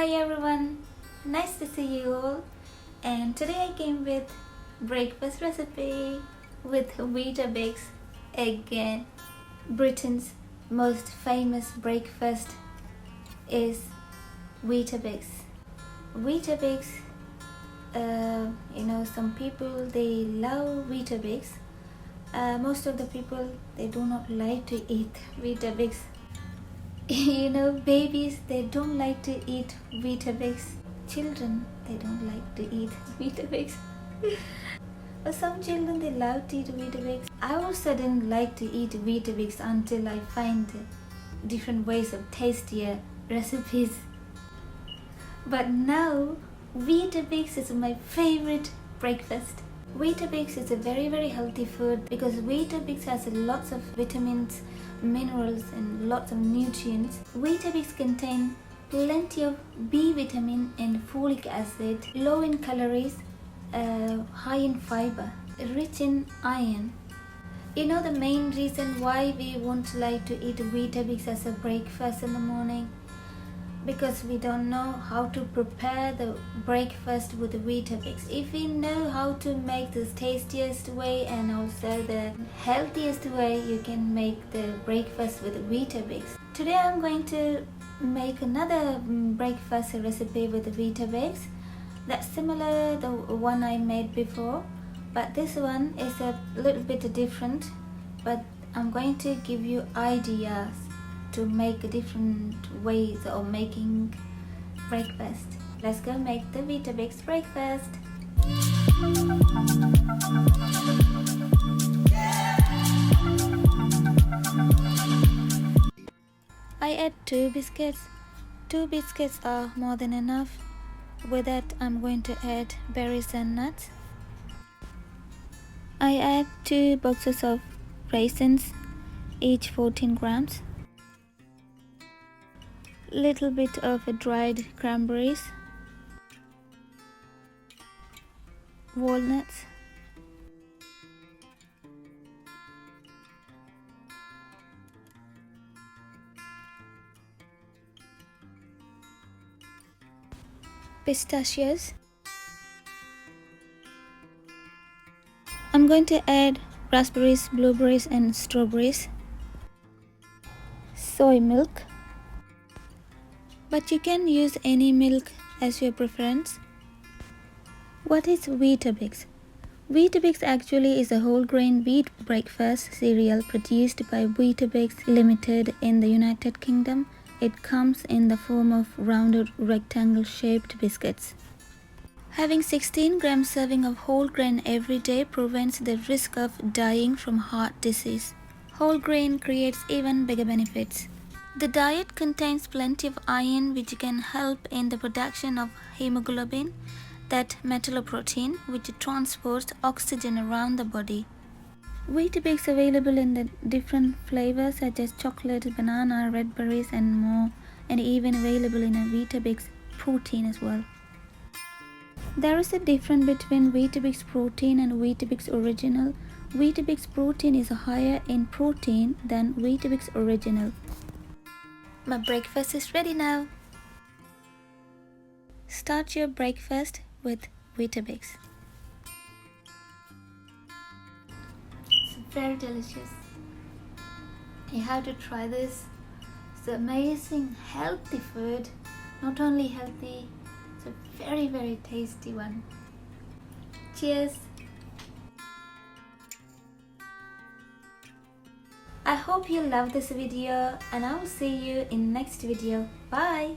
Hi everyone, nice to see you all, and today I came with breakfast recipe with Weetabix again. Britain's most famous breakfast is Weetabix. Weetabix, some people they love Weetabix. Most of the people they do not like to eat Weetabix. Babies they don't like to eat Weetabix. Children they don't like to eat Weetabix. But some children they love to eat Weetabix. I also didn't like to eat Weetabix until I find different ways of tastier recipes. But now Weetabix is my favorite breakfast. Weetabix is a very healthy food because Weetabix has lots of vitamins, minerals and lots of nutrients. Weetabix contains plenty of B vitamin and folic acid, low in calories, high in fiber, rich in iron. The main reason why we won't like to eat Weetabix as a breakfast in the morning? Because we don't know how to prepare the breakfast with Weetabix. If we know how to make the tastiest way and also the healthiest way, you can make the breakfast with Weetabix. Today I'm going to make another breakfast recipe with Weetabix that's similar to the one I made before, but this one is a little bit different. But I'm going to give you ideas to make different ways of making breakfast. Let's go make the Weetabix breakfast. I add 2 biscuits. 2 biscuits are more than enough. With that I'm going to add berries and nuts. I add 2 boxes of raisins, each 14 grams. Little bit of dried cranberries, walnuts, pistachios. I'm going to add raspberries, blueberries and strawberries, soy milk, but you can use any milk as your preference. What is Weetabix? Weetabix actually is a whole grain wheat breakfast cereal produced by Weetabix Limited in the United Kingdom. It comes in the form of rounded rectangle shaped biscuits. Having 16 grams serving of whole grain every day prevents the risk of dying from heart disease. Whole grain creates even bigger benefits. The diet contains plenty of iron which can help in the production of hemoglobin, that metalloprotein which transports oxygen around the body. Weetabix available in the different flavors such as chocolate, banana, red berries and more, and even available in a Weetabix protein as well. There is a difference between Weetabix protein and Weetabix original. Weetabix protein is higher in protein than Weetabix original. My breakfast is ready now. Start your breakfast with Weetabix. It's very delicious. You have to try this. It's amazing healthy food. Not only healthy, it's a very tasty one. Cheers. I hope you love this video and I will see you in next video. Bye.